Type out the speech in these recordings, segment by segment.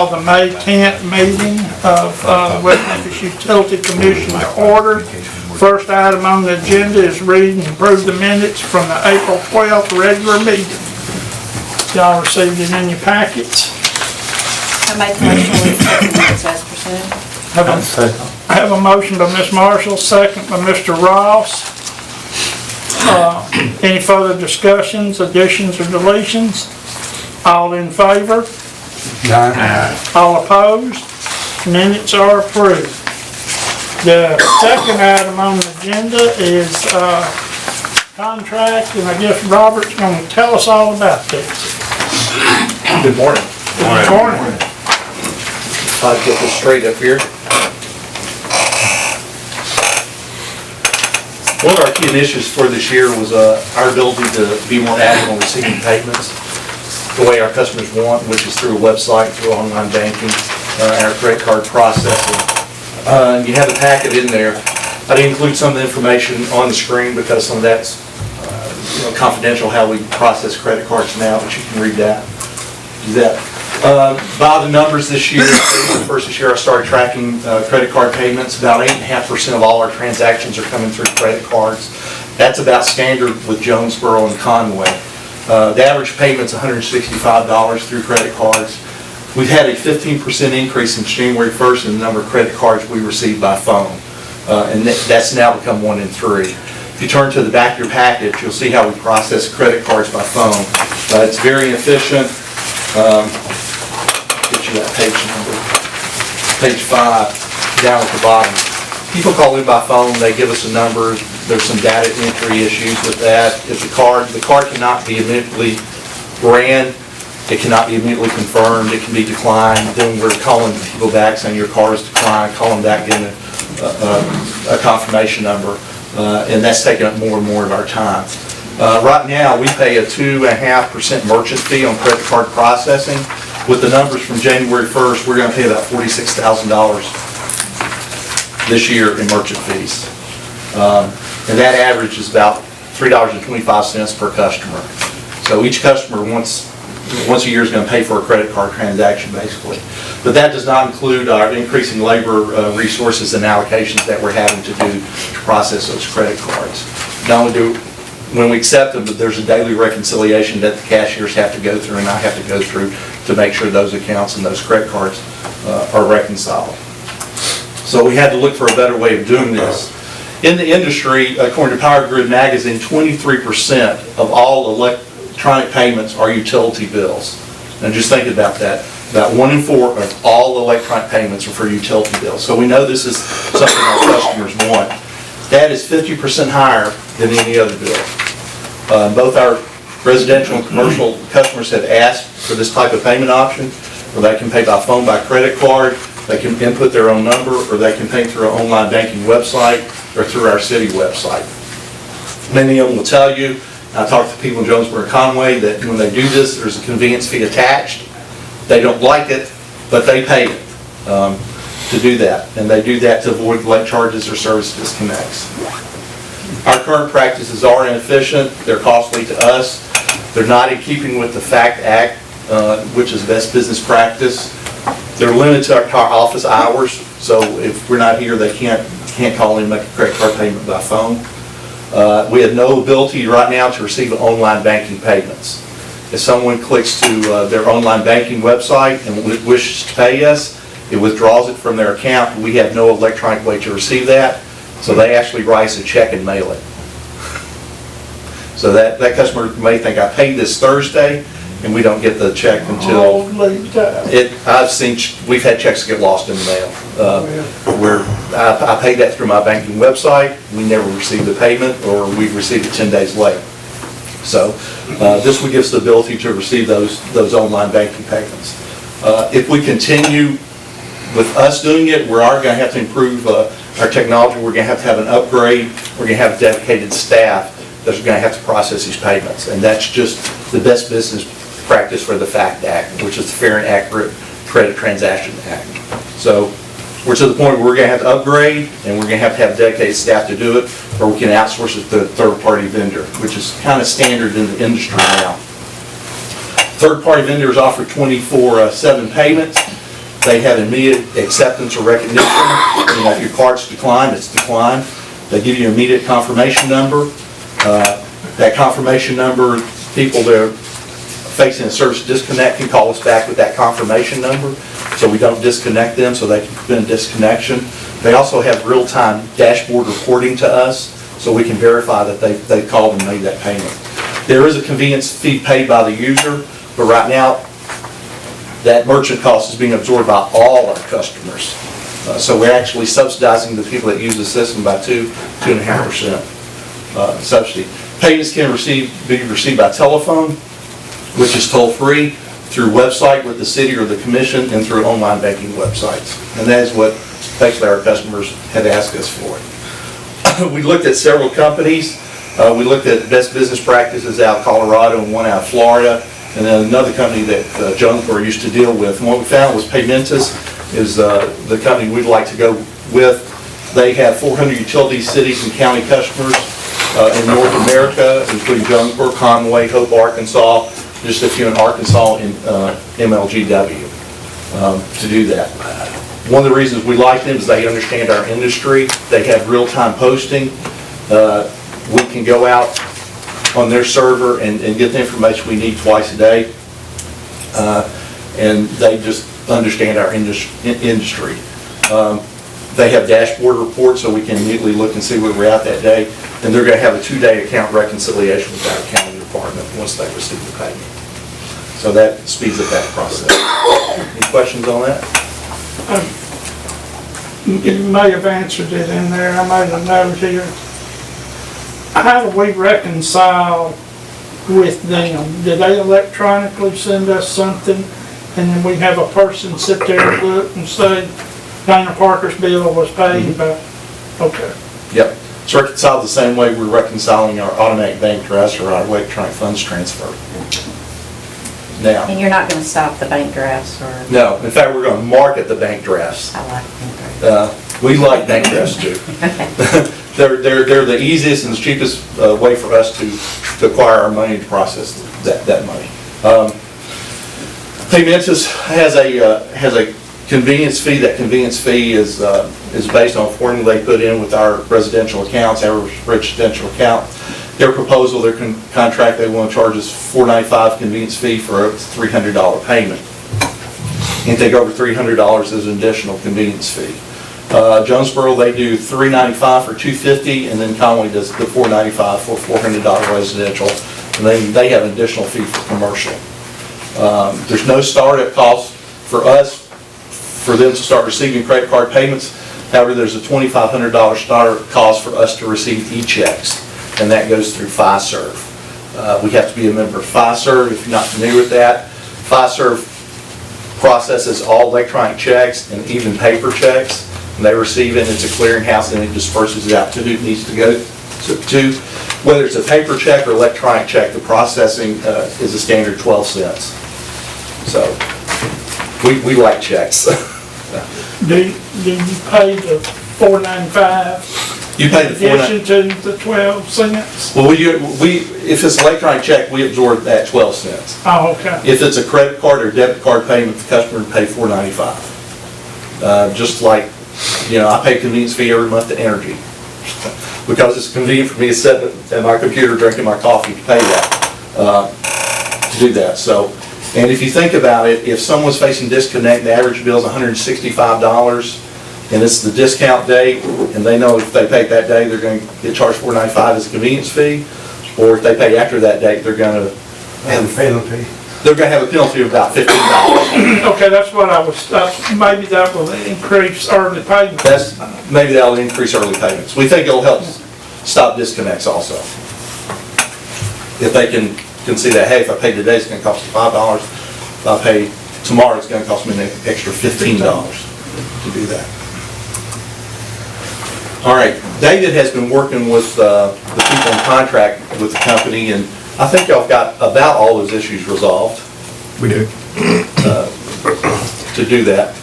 call the May 10th meeting of West Memphis Utility Commission to order. First item on the agenda is read and approve the minutes from the April 12th regular meeting. Y'all received it in your packets. I make the motion to accept the minutes as presented. I have a motion by Ms. Marshall, second by Mr. Ross. Any further discussions, additions, or deletions? All in favor? Aye. All opposed? Minutes are approved. The second item on the agenda is contract, and I guess Robert's going to tell us all about this. Good morning. Good morning. I'll get this straight up here. One of our key initiatives for this year was our ability to be more agile in receiving payments the way our customers want, which is through a website, through online banking, and our credit card processing. You have a packet in there. I didn't include some of the information on the screen because some of that's confidential how we process credit cards now, but you can read that. Do that. By the numbers this year, the first this year I started tracking credit card payments. About 8.5% of all our transactions are coming through credit cards. That's about standard with Jonesboro and Conway. The average payment's $165 through credit cards. We've had a 15% increase since January 1st in the number of credit cards we receive by phone. And that's now become 1 in 3. If you turn to the back of your package, you'll see how we process credit cards by phone. It's very efficient. Get you that page number. Page 5, down at the bottom. People call in by phone, they give us a number. There's some data entry issues with that. If the card cannot be immediately ran, it cannot be immediately confirmed, it can be declined. Then we're calling people back saying your card is declined, calling back in a confirmation number, and that's taking up more and more of our time. Right now, we pay a 2.5% merchant fee on credit card processing. With the numbers from January 1st, we're going to pay about $46,000 this year in merchant fees. And that average is about $3.25 per customer. So each customer once a year is going to pay for a credit card transaction, basically. But that does not include our increasing labor resources and allocations that we're having to do to process those credit cards. Not only do when we accept them, but there's a daily reconciliation that the cashiers have to go through and I have to go through to make sure those accounts and those credit cards are reconciled. So we had to look for a better way of doing this. In the industry, according to Power Grid magazine, 23% of all electronic payments are utility bills. And just think about that. About 1 in 4 of all electronic payments are for utility bills. So we know this is something our customers want. That is 50% higher than any other bill. Both our residential and commercial customers have asked for this type of payment option, where they can pay by phone, by credit card, they can input their own number, or they can pay through our online banking website or through our city website. Many of them will tell you, I talked to people in Jonesboro and Conway, that when they do this, there's a convenience fee attached. They don't like it, but they pay it to do that. And they do that to avoid late charges or service disconnects. Our current practices are inefficient, they're costly to us, they're not in keeping with the FACT Act, which is best business practice. They're limited to our office hours, so if we're not here, they can't call in and make a credit card payment by phone. We have no ability right now to receive online banking payments. If someone clicks to their online banking website and wishes to pay us, it withdraws it from their account. We have no electronic way to receive that, so they actually write us a check and mail it. So that customer may think I paid this Thursday, and we don't get the check until we've had checks get lost in the mail. I paid that through my banking website. We never received the payment, or we received it 10 days late. So this would give us the ability to receive those online banking payments. If we continue with us doing it, we are going to have to improve our technology. We're going to have an upgrade. We're going to have dedicated staff that's going to have to process these payments, and that's just the best business practice for the FACT Act, which is the Fair and Accurate Credit Transaction Act. So we're to the point where we're going to have to upgrade, and we're going to have dedicated staff to do it, or we can outsource it to a third-party vendor, which is kind of standard in the industry now. Third-party vendors offer 24/7 payments. They have immediate acceptance or recognition. You know, if your card's declined, it's declined. They give you an immediate confirmation number. That confirmation number, people that are facing a service disconnect can call us back with that confirmation number, so we don't disconnect them, so they can prevent a disconnection. They also have real-time dashboard reporting to us, so we can verify that they called and made that payment. There is a convenience fee paid by the user, but right now, that merchant cost is being absorbed by all our customers. So we're actually subsidizing the people that use the system by 2.5% subsidy. Payments can be received by telephone, which is toll-free, through website with the city or the commission, and through online banking websites. And that is what basically our customers had asked us for. We looked at several companies. We looked at best business practices out of Colorado and one out of Florida, and then another company that Jonesboro used to deal with. And what we found was Paymentus is the company we'd like to go with. They have 400 utility cities and county customers in North America, including Jonesboro, Conway, Hope, Arkansas, just a few in Arkansas and MLGW to do that. One of the reasons we like them is they understand our industry. They have real-time posting. We can go out on their server and get the information we need twice a day. And they just understand our industry. They have dashboard reports, so we can immediately look and see where we're at that day. And they're going to have a 2-day account reconciliation with our accounting department once they receive the payment. So that speeds up that process. Any questions on that? You may have answered it in there, I made a note here. How do we reconcile with them? Do they electronically send us something, and then we have a person sit there and look and say, Dana Parker's bill was paid by, okay. Yep. It's reconciled the same way we're reconciling our automatic bank drafts or our electronic funds transfer. Now, And you're not going to stop the bank drafts or? no, in fact, we're going to market the bank drafts. I like bank drafts. We like bank drafts too. They're the easiest and the cheapest way for us to acquire our money, to process that money. Paymentus has a convenience fee. That convenience fee is based on a formula they put in with our residential accounts, our residential account. Their proposal, their contract, they want to charge us $4.95 convenience fee for a $300 payment. Anything over $300 is an additional convenience fee. Jonesboro, they do $3.95 for $250, and then Conway does the $4.95 for $400 residential, and then they have an additional fee for commercial. There's no startup cost for us for them to start receiving credit card payments. However, there's a $2,500 startup cost for us to receive e-checks, and that goes through Fiserv. We have to be a member of Fiserv. If you're not familiar with that, Fiserv processes all electronic checks and even paper checks. And they receive it, it's a clearinghouse, and it disperses it out to who it needs to go to. Whether it's a paper check or electronic check, the processing is a standard 12 cents. So we like checks. Do you pay the $4.95? You pay the in addition to the 12 cents? Well, if it's electronic check, we absorb that 12 cents. Oh, okay. If it's a credit card or debit card payment, the customer would pay $4.95. Just like, you know, I pay convenience fee every month to Energy because it's convenient for me to sit at my computer drinking my coffee to pay that, to do that. So, and if you think about it, if someone's facing disconnect, the average bill is $165, and it's the discount date, and they know if they pay that day, they're going to get charged $4.95 as a convenience fee, or if they pay after that date, they're going to And the penalty. they're going to have a penalty of about $15. Okay, that's what I was, maybe that will increase early payment. Maybe that'll increase early payments. We think it'll help stop disconnects also. If they can see that, hey, if I pay today, it's going to cost me $5. If I pay tomorrow, it's going to cost me an extra $15 to do that. All right, David has been working with the people in contract with the company, and I think y'all got about all those issues resolved. We do. To do that.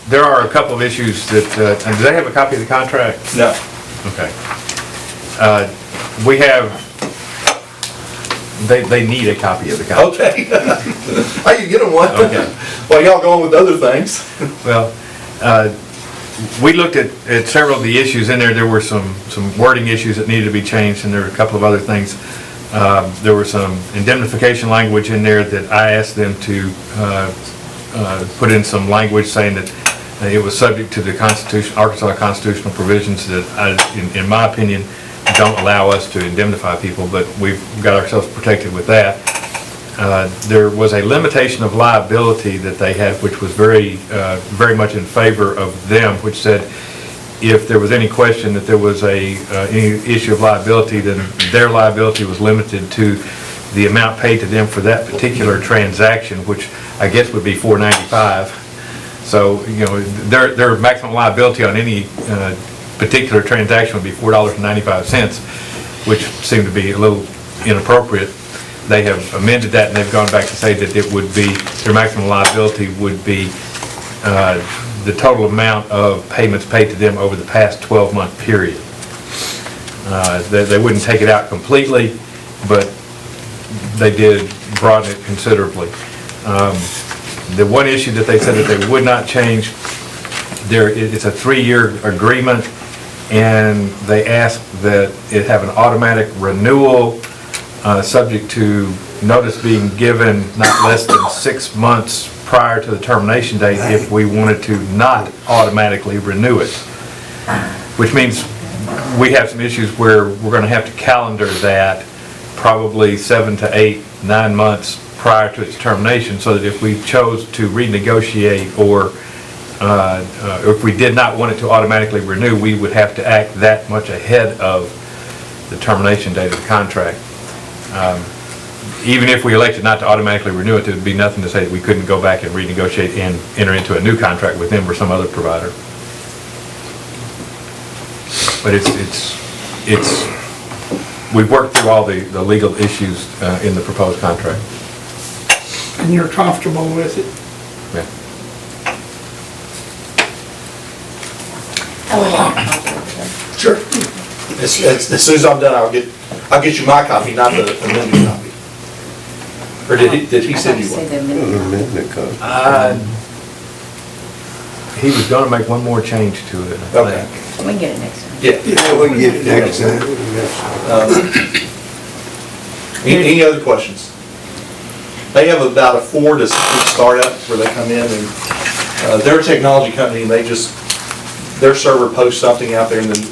There are a couple of issues that, and do they have a copy of the contract? No. Okay. We have they need a copy of the contract. Okay. I can get them one. Okay. While y'all going with other things. Well, we looked at several of the issues in there. There were some wording issues that needed to be changed, and there were a couple of other things. There were some indemnification language in there that I asked them to put in some language saying that it was subject to the Arkansas constitutional provisions that, in my opinion, don't allow us to indemnify people, but we've got ourselves protected with that. There was a limitation of liability that they had, which was very much in favor of them, which said if there was any question that there was any issue of liability, then their liability was limited to the amount paid to them for that particular transaction, which I guess would be $4.95. So, you know, their maximum liability on any particular transaction would be $4.95, which seemed to be a little inappropriate. They have amended that, and they've gone back to say that it would be, their maximum liability would be the total amount of payments paid to them over the past 12-month period. They wouldn't take it out completely, but they did broaden it considerably. The one issue that they said that they would not change, it's a 3-year agreement, and they asked that it have an automatic renewal subject to notice being given not less than 6 months prior to the termination date if we wanted to not automatically renew it. Which means we have some issues where we're going to have to calendar that probably 7 to 8, 9 months prior to its termination, so that if we chose to renegotiate or if we did not want it to automatically renew, we would have to act that much ahead of the termination date of the contract. Even if we elected not to automatically renew it, there would be nothing to say that we couldn't go back and renegotiate and enter into a new contract with them or some other provider. But we've worked through all the legal issues in the proposed contract. And you're comfortable with it? Yeah. I would like a copy of it. Sure. As soon as I'm done, I'll get you my copy, not the amended copy. Or did he send you Say one? the amendment. He was going to make one more change to it, I Okay. think. We can get it next time. Yeah. Yeah, we can get it next time. Any other questions? They have about a 4 to 6 week startup where they come in and they're a technology company, and their server posts something out there, and then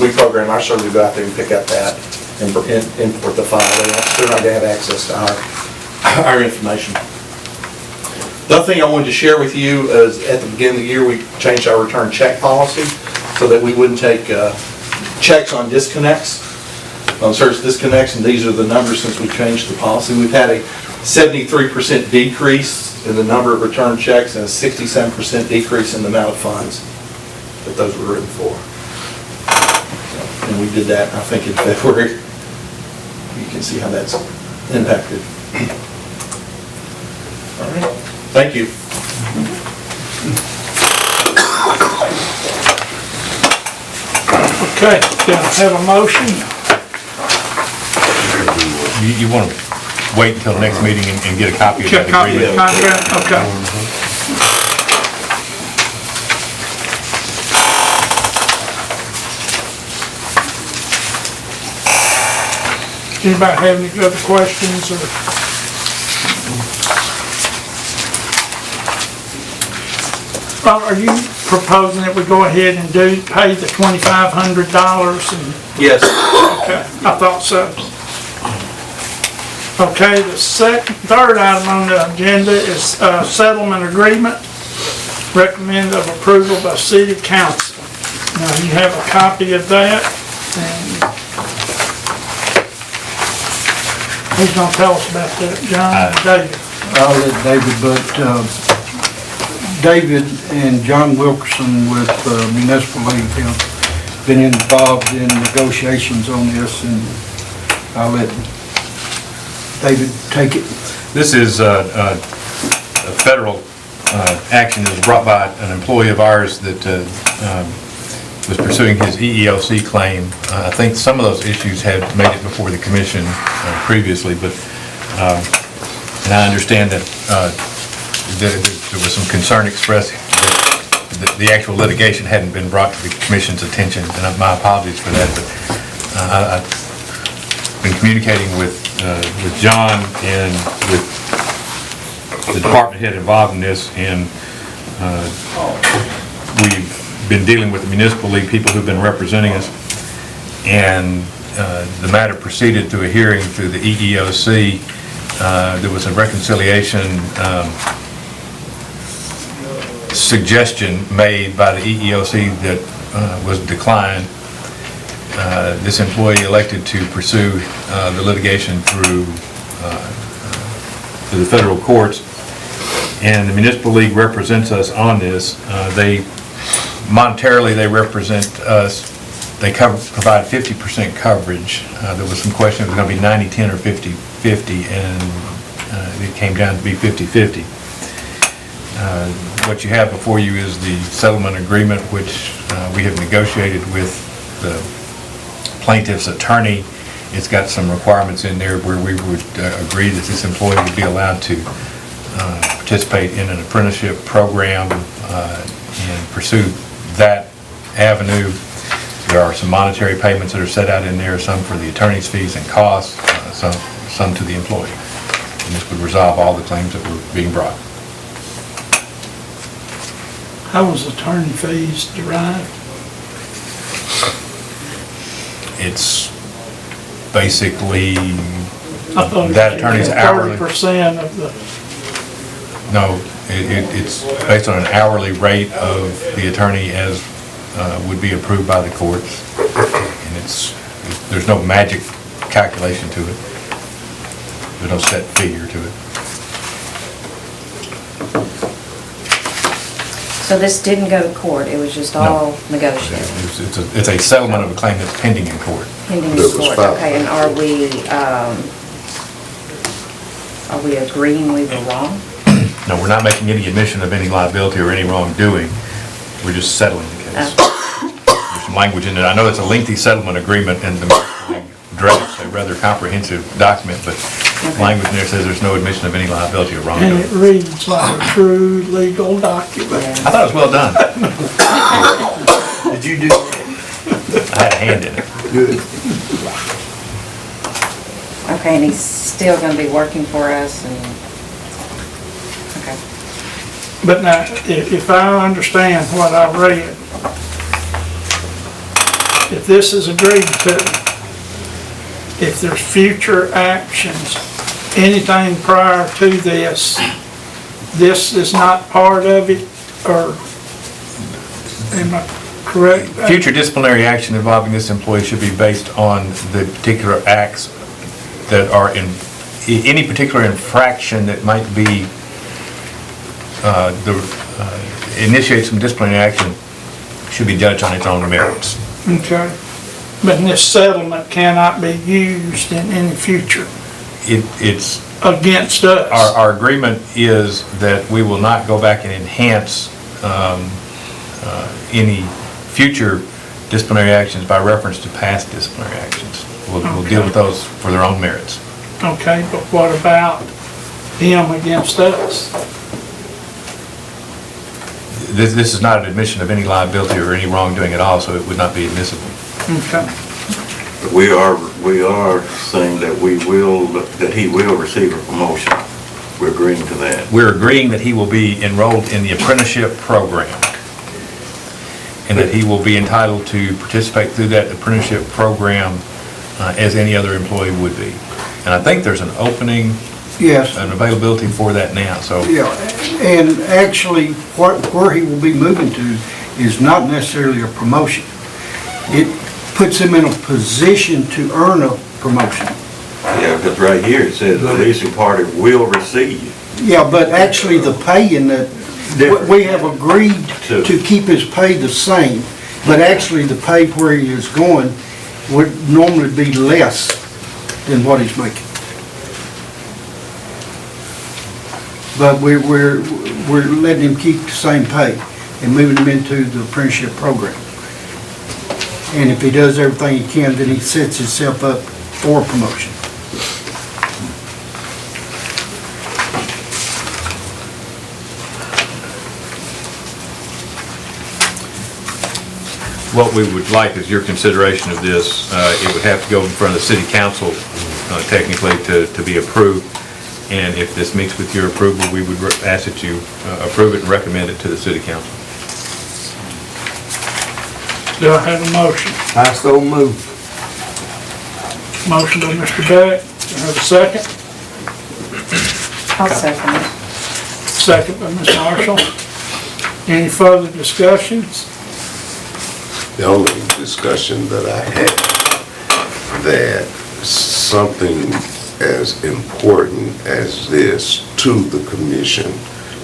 we program our server to go out there and pick up that and import the file. They're not going to have access to our information. The other thing I wanted to share with you is at the beginning of the year, we changed our return check policy so that we wouldn't take checks on disconnects, on service disconnects, and these are the numbers since we changed the policy. We've had a 73% decrease in the number of return checks and a 67% decrease in the amount of funds that those were written for. And we did that, I think, in February. You can see how that's impacted. All right, thank you. Okay, can I have a motion? You want to wait until the next meeting and get a copy of that Check copy of the agreement? contract, okay. Anybody have any other questions or? Are you proposing that we go ahead and pay the $2,500 and? Yes. Okay, I thought so. Okay, the third item on the agenda is settlement agreement. Recommend of approval by city council. Now, you have a copy of that, and who's gonna tell us about that, John or David? I'll let David, but David and John Wilkerson with Municipal League have been involved in negotiations on this, and I'll let David take it. This is a federal action that was brought by an employee of ours that was pursuing his EEOC claim. I think some of those issues had made it before the commission previously, but, and I understand that there was some concern expressed that the actual litigation hadn't been brought to the commission's attention, and my apologies for that, but I've been communicating with John and with the department head involved in this, and we've been dealing with the municipal league people who've been representing us, and the matter proceeded through a hearing through the EEOC. There was a reconciliation suggestion made by the EEOC that was declined. This employee elected to pursue the litigation through the federal courts, and the municipal league represents us on this. Monetarily, they represent us. They provide 50% coverage. There was some question if it was going to be 90-10 or 50-50, and it came down to be 50-50. What you have before you is the settlement agreement, which we have negotiated with the plaintiff's attorney. It's got some requirements in there where we would agree that this employee would be allowed to participate in an apprenticeship program and pursue that avenue. There are some monetary payments that are set out in there, some for the attorney's fees and costs, some to the employee. And this would resolve all the claims that were being brought. How was attorney fees derived? It's basically I thought that attorney's hourly. 30% of the, No, it's based on an hourly rate of the attorney as would be approved by the courts. And there's no magic calculation to it. There's no set figure to it. So this didn't go to court, it was just all negotiated? It's a settlement of a claim that's pending in court. Pending in court, okay, and are we agreeing we were wrong? No, we're not making any admission of any liability or any wrongdoing. We're just settling the case. There's some language in it. I know it's a lengthy settlement agreement, and the drafts a rather comprehensive document, but language in there says there's no admission of any liability or wrongdoing. and it reads like a true legal document. I thought it was well done. Did you do that? I had a hand in it. Good. Okay, and he's still gonna be working for us and, okay. But now, if I understand what I read, if this is agreed to, if there's future actions, anything prior to this is not part of it, or am I correct? Future disciplinary action involving this employee should be based on the particular acts that are in, any particular infraction that might be, initiate some disciplinary action should be judged on its own merits. Okay. But this settlement cannot be used in any future It's, against us. our agreement is that we will not go back and enhance any future disciplinary actions by reference to past disciplinary actions. We'll deal with those for their own merits. Okay, but what about him against us? This is not an admission of any liability or any wrongdoing at all, so it would not be admissible. Okay. We are saying that he will receive a promotion. We're agreeing to that. We're agreeing that he will be enrolled in the apprenticeship program, and that he will be entitled to participate through that apprenticeship program as any other employee would be. And I think there's an opening, Yes. an availability for that now, so. Yeah, and actually, where he will be moving to is not necessarily a promotion. It puts him in a position to earn a promotion. Yeah, because right here it says the leasing party will receive. Yeah, but actually the pay in that, we have agreed to keep his pay the same, but actually the pay where he is going would normally be less than what he's making. But we're letting him keep the same pay and moving him into the apprenticeship program. And if he does everything he can, then he sets himself up for promotion. What we would like is your consideration of this. It would have to go in front of the city council technically to be approved. And if this meets with your approval, we would ask that you approve it and recommend it to the city council. Do I have a motion? I so move. Motion by Mr. Beck. Do I have a second? I'll second it. Second by Ms. Marshall. Any further discussions? The only discussion that I had, that something as important as this to the commission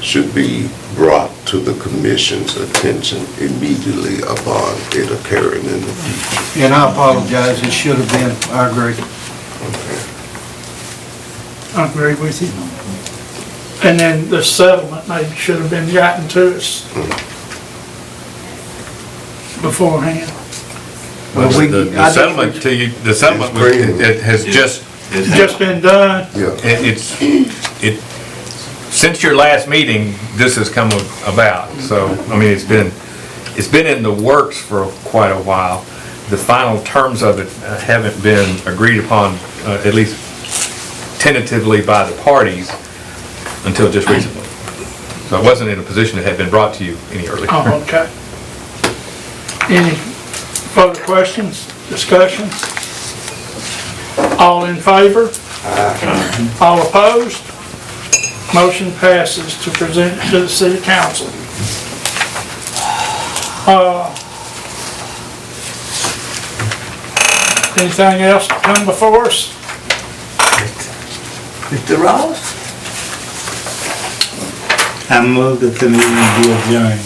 should be brought to the commission's attention immediately upon it occurring in the future. And I apologize, it should have been, I agree. I agree with you. And then the settlement maybe should have been gotten to us beforehand. Well, The settlement to you, the settlement it has just Just been done. Yeah. Since your last meeting, this has come about. So, I mean, it's been in the works for quite a while. The final terms of it haven't been agreed upon, at least tentatively by the parties, until just recently. So I wasn't in a position that had been brought to you any earlier. Oh, okay. Any further questions, discussions? All in favor? All opposed? Motion passes to present to the city council. Anything else to come before us? Mr. Ross? I move that the meeting be adjourned.